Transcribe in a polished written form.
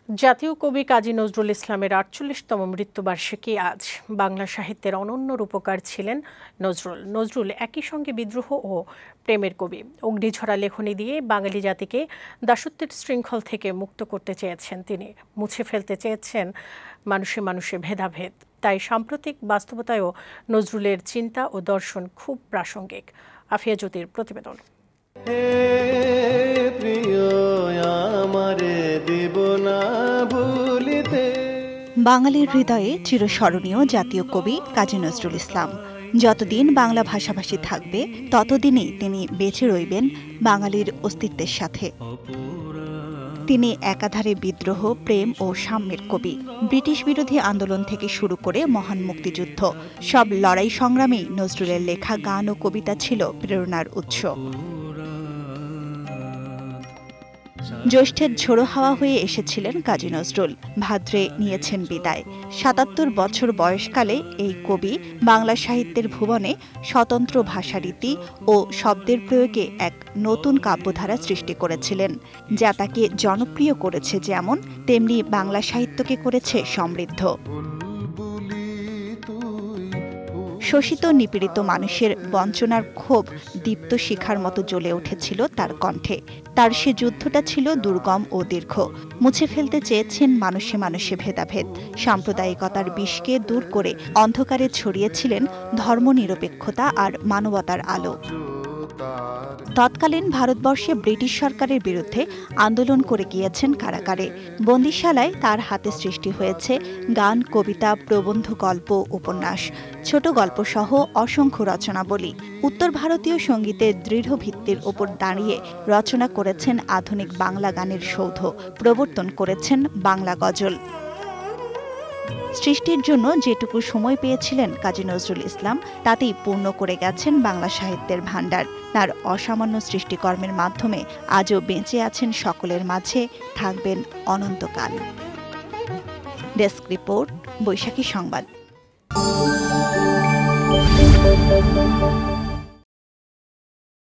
জাতীয় কবি কাজী নজরুল ইসলামের ৪৮তম মৃত্যুবার্ষিকী আজ। বাংলা সাহিত্যের অনন্য রূপকার ছিলেন নজরুল একই সঙ্গে বিদ্রোহ ও প্রেমের কবি। অগ্নিঝরা লেখনী দিয়ে বাঙালি জাতিকে দাসত্বের শৃঙ্খল থেকে মুক্ত করতে চেয়েছেন তিনি। মুছে ফেলতে চেয়েছেন মানুষে মানুষে ভেদাভেদ। তাই সাম্প্রতিক বাস্তবতায়ও নজরুলের চিন্তা ও দর্শন খুব প্রাসঙ্গিক। আফিয়া জ্যোতির প্রতিবেদন। বাঙালির হৃদয়ে চিরস্মরণীয় জাতীয় কবি কাজী নজরুল ইসলাম। যতদিন বাংলা ভাষাভাষী থাকবে ততদিনই তিনি বেঁচে রইবেন বাঙালির অস্তিত্বের সাথে। তিনি একাধারে বিদ্রোহ, প্রেম ও সাম্যের কবি। ব্রিটিশ বিরোধী আন্দোলন থেকে শুরু করে মহান মুক্তিযুদ্ধ, সব লড়াই সংগ্রামেই নজরুলের লেখা গান ও কবিতা ছিল প্রেরণার উৎস। জ্যৈষ্ঠের ঝোড়ো হাওয়া হয়ে এসেছিলেন কাজী নজরুল, ভাদ্রে নিয়েছেন বিদায়। ৭৭ বছর বয়সকালে এই কবি বাংলা সাহিত্যের ভুবনে স্বতন্ত্র ভাষারীতি ও শব্দের প্রয়োগে এক নতুন কাব্যধারা সৃষ্টি করেছিলেন, যা তাকে জনপ্রিয় করেছে যেমন, তেমনি বাংলা সাহিত্যকে করেছে সমৃদ্ধ। শোষিত নিপীড়িত মানুষের বঞ্চনার ক্ষোভ দীপ্ত শিখার মতো জ্বলে উঠেছিল তার কণ্ঠে। তার সে যুদ্ধটা ছিল দুর্গম ও দীর্ঘ। মুছে ফেলতে চেয়েছেন মানুষে মানুষে ভেদাভেদ। সাম্প্রদায়িকতার বিষকে দূর করে অন্ধকারে ছড়িয়েছিলেন ধর্মনিরপেক্ষতা আর মানবতার আলো। তৎকালীন ভারতবর্ষে ব্রিটিশ সরকারের বিরুদ্ধে আন্দোলন করে গিয়েছেন কারাগারে। বন্দিশালায় তার হাতে সৃষ্টি হয়েছে গান, কবিতা, প্রবন্ধ, গল্প, উপন্যাস, ছোট গল্প সহ অসংখ্য রচনাবলী। উত্তর ভারতীয় সঙ্গীতের দৃঢ় ভিত্তির ওপর দাঁড়িয়ে রচনা করেছেন আধুনিক বাংলা গানের সৌধ, প্রবর্তন করেছেন বাংলা গজল। সৃষ্টির জন্য যেটুকু সময় পেয়েছিলেন কাজী নজরুল ইসলাম, তাতেই পূর্ণ করে গেছেন বাংলা সাহিত্যের ভাণ্ডার। তার অসামান্য সৃষ্টিকর্মের মাধ্যমে আজও বেঁচে আছেন সকলের মাঝে, থাকবেন অনন্তকাল। ডেস্ক রিপোর্ট, বৈশাখী সংবাদ।